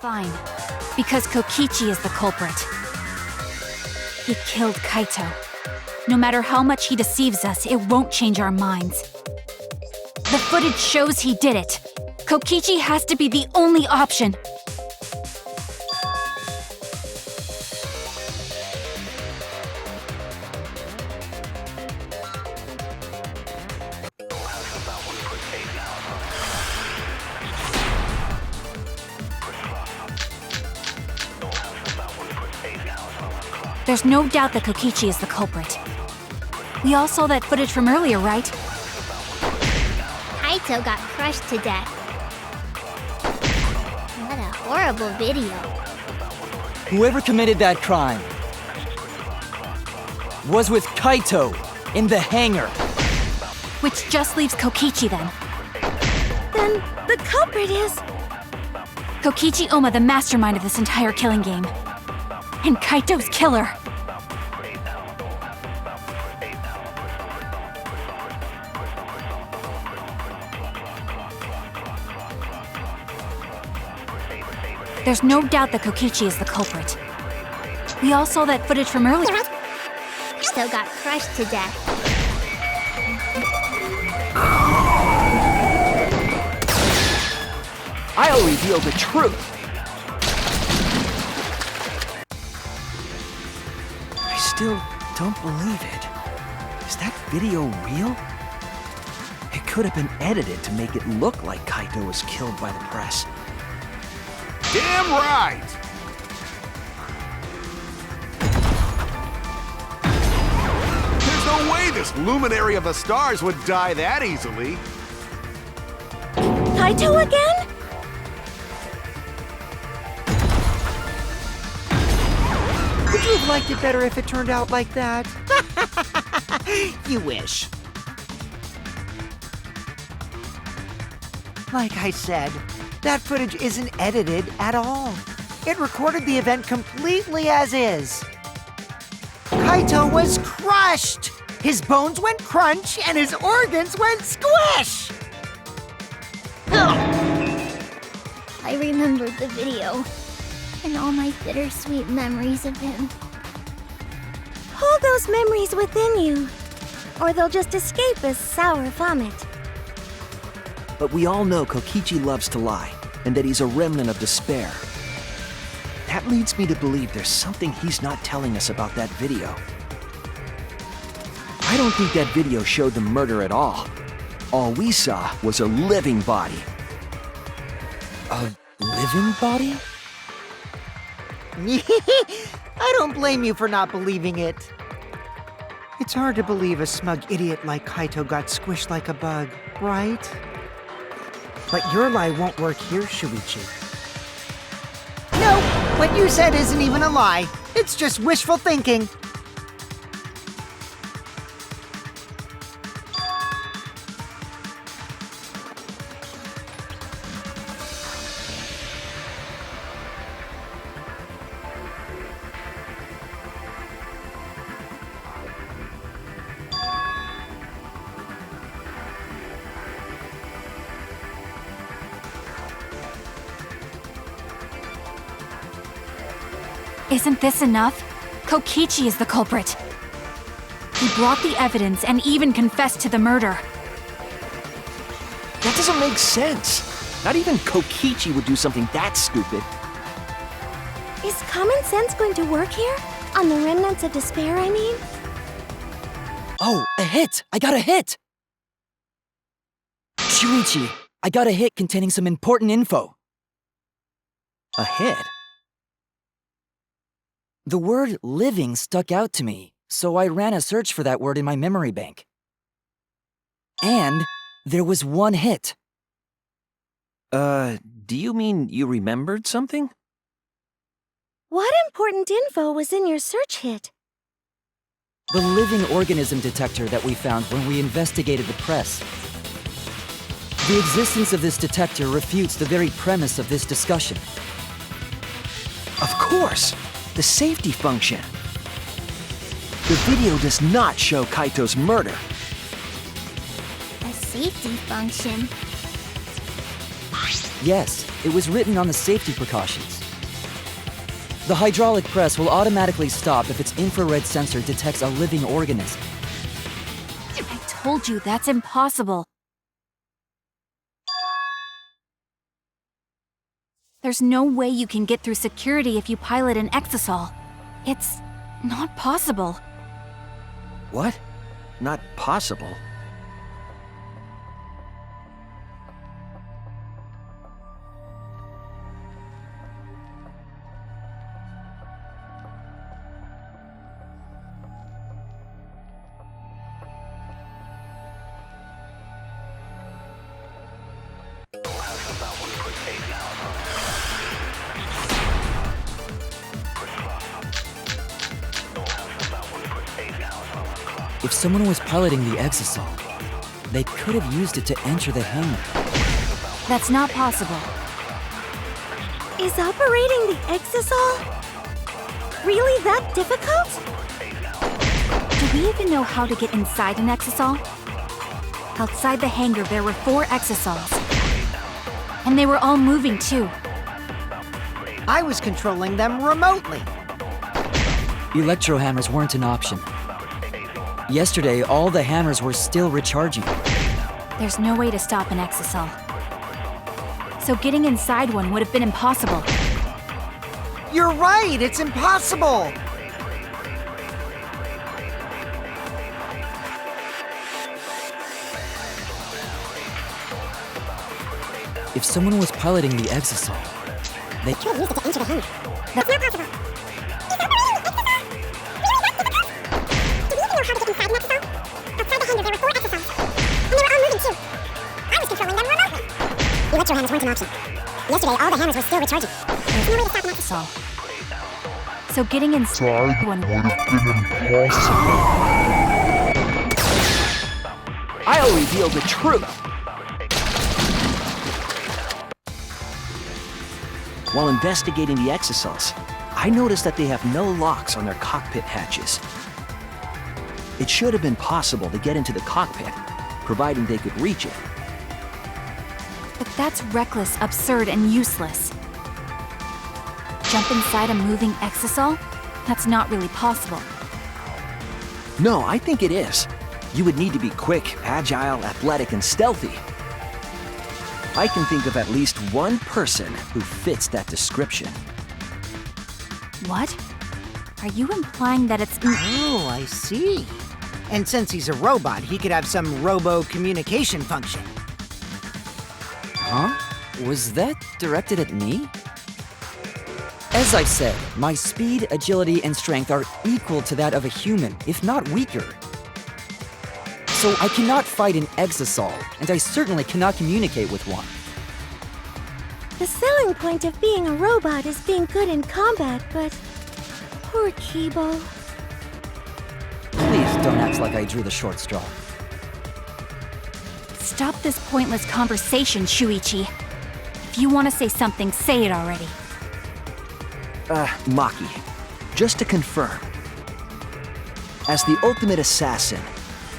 Fine. Because Kokichi is the culprit. He killed Kaito. No matter how much he deceives us, it won't change our minds. The footage shows he did it. Kokichi has to be the only option. There's no doubt that Kokichi is the culprit. We all saw that footage from earlier, right? Kaito got crushed to death. What a horrible video. Whoever committed that crime was with Kaito in the hangar. Which just leaves Kokichi then. Then the culprit is... Kokichi Oma, the mastermind of this entire killing game. And Kaito's killer. There's no doubt that Kokichi is the culprit. We all saw that footage from earlier. Kaito got crushed to death. I'll reveal the truth. I still don't believe it. Is that video real? It could have been edited to make it look like Kaito was killed by the press. Damn right! There's no way this luminary of the stars would die that easily. Kaito again? Would you have liked it better if it turned out like that? You wish. Like I said, that footage isn't edited at all. It recorded the event completely as is. Kaito was crushed! His bones went crunch and his organs went squish! I remembered the video and all my bittersweet memories of him. Hold those memories within you, or they'll just escape as sour vomit. But we all know Kokichi loves to lie, and that he's a remnant of despair. That leads me to believe there's something he's not telling us about that video. I don't think that video showed the murder at all. All we saw was a living body. A living body? I don't blame you for not believing it. It's hard to believe a smug idiot like Kaito got squished like a bug, right? But your lie won't work here, Shuichi. No, what you said isn't even a lie. It's just wishful thinking. Isn't this enough? Kokichi is the culprit. He brought the evidence and even confessed to the murder. That doesn't make sense. Not even Kokichi would do something that stupid. Is common sense going to work here? On the remnants of despair, I mean? Oh, a hit! I got a hit! Shuichi, I got a hit containing some important info. A hit? The word living stuck out to me, so I ran a search for that word in my memory bank. And there was one hit. Do you mean you remembered something? What important info was in your search hit? The living organism detector that we found when we investigated the press. The existence of this detector refutes the very premise of this discussion. Of course! The safety function. The video does not show Kaito's murder. A safety function. Yes, it was written on the safety precautions. The hydraulic press will automatically stop if its infrared sensor detects a living organism. I told you that's impossible. There's no way you can get through security if you pilot an exisal. It's not possible. What? Not possible? If someone was piloting the exisal, they could have used it to enter the Hangman. That's not possible. Is operating the exisal really that difficult? Do we even know how to get inside an exisal? Outside the hangar, there were 4 exisals. And they were all moving too. I was controlling them remotely. Electro hammers weren't an option. Yesterday, all the hammers were still recharging. There's no way to stop an exisal. So getting inside one would have been impossible. You're right, it's impossible! If someone was piloting the exisal, they could have used it to enter the Hangman. That's not possible. Electro hammers weren't an option. Yesterday, all the hammers were still recharging. There's no way to stop an exisal. So getting inside one would have been impossible. I'll reveal the truth! While investigating the exisals, I noticed that they have no locks on their cockpit hatches. It should have been possible to get into the cockpit, providing they could reach it. But that's reckless, absurd, and useless. Jump inside a moving exisal? That's not really possible. No, I think it is. You would need to be quick, agile, athletic, and stealthy. I can think of at least one person who fits that description. What? Are you implying that it's... Oh, I see. And since he's a robot, he could have some robo-communication function. Huh? Was that directed at me? As I said, my speed, agility, and strength are equal to that of a human, if not weaker. So I cannot fight an exisal, and I certainly cannot communicate with one. The selling point of being a robot is being good in combat, but poor Kibo. Please don't act like I drew the short straw. Stop this pointless conversation, Shuichi. If you want to say something, say it already. Maki, just to confirm. As the ultimate assassin,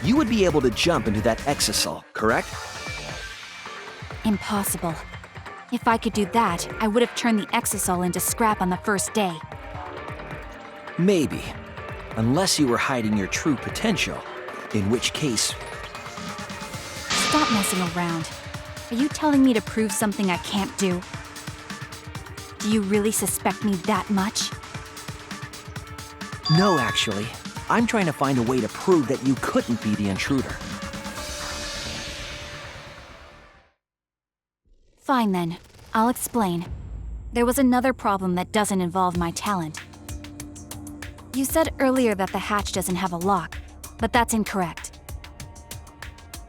you would be able to jump into that exisal, correct? Impossible. If I could do that, I would have turned the exisal into scrap on the first day. Maybe. Unless you were hiding your true potential, in which case... Stop messing around. Are you telling me to prove something I can't do? Do you really suspect me that much? No, actually. I'm trying to find a way to prove that you couldn't be the intruder. Fine then. I'll explain. There was another problem that doesn't involve my talent. You said earlier that the hatch doesn't have a lock, but that's incorrect.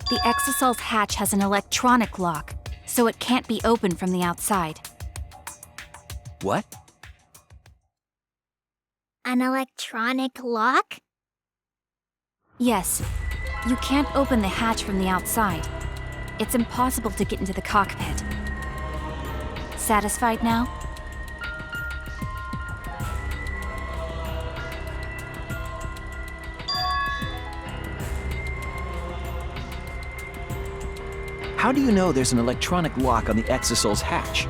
The exisal's hatch has an electronic lock, so it can't be opened from the outside. What? An electronic lock? Yes. You can't open the hatch from the outside. It's impossible to get into the cockpit. Satisfied now? how do you know there's an electronic lock on the Exosoul's hatch?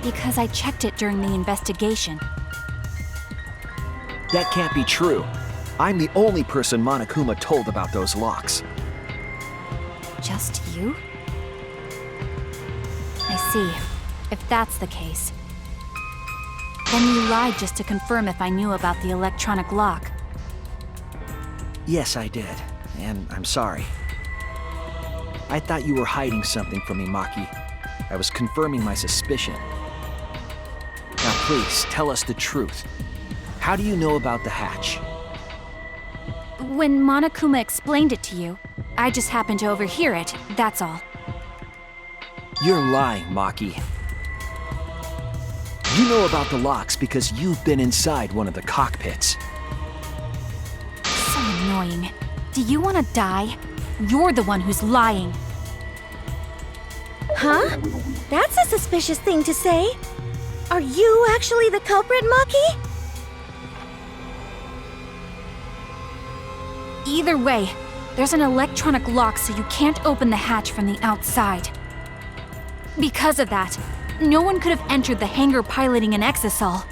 Because I checked it during the investigation. That can't be true. I'm the only person Monokuma told about those locks. Just you? I see. If that's the case. Then you lied just to confirm if I knew about the electronic lock. Yes, I did. And I'm sorry. I thought you were hiding something from me, Maki. I was confirming my suspicion. Now please, tell us the truth. How do you know about the hatch? When Monokuma explained it to you, I just happened to overhear it, that's all. You're lying, Maki. You know about the locks because you've been inside one of the cockpits. So annoying. Do you want to die? You're the one who's lying. Huh? That's a suspicious thing to say. Are you actually the culprit, Maki? Either way, there's an electronic lock so you can't open the hatch from the outside. Because of that, no one could have entered the hangar piloting an Exosol.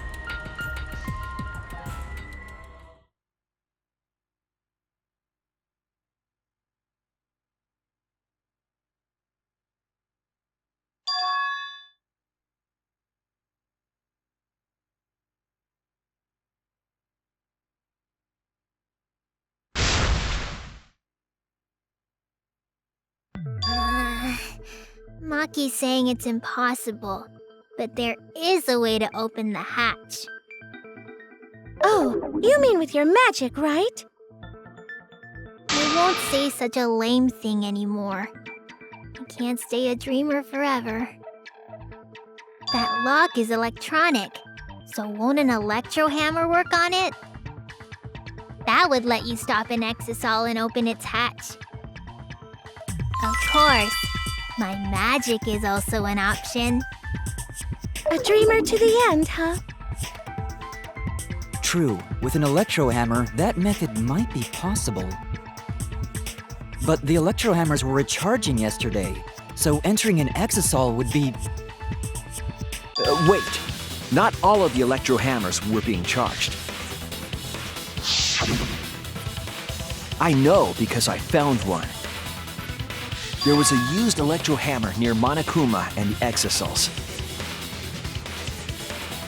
Maki's saying it's impossible, but there is a way to open the hatch. Oh, you mean with your magic, right? I won't say such a lame thing anymore. I can't stay a dreamer forever. That lock is electronic, so won't an electro hammer work on it? That would let you stop an Exosol and open its hatch. Of course, my magic is also an option. A dreamer to the end, huh? True, with an electro hammer, that method might be possible. But the electro hammers were recharging yesterday, so entering an Exosol would be... Wait. Not all of the electro hammers were being charged. I know because I found one. There was a used electro hammer near Monokuma and the Exosols.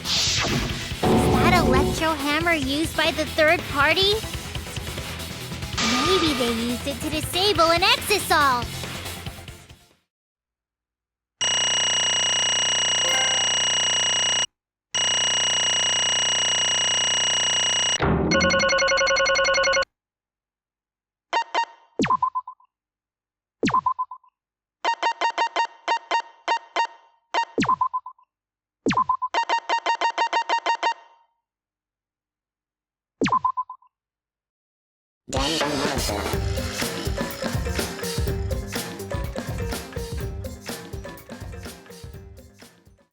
Is that electro hammer used by the third party? Maybe they used it to disable an Exosol! Danganronpa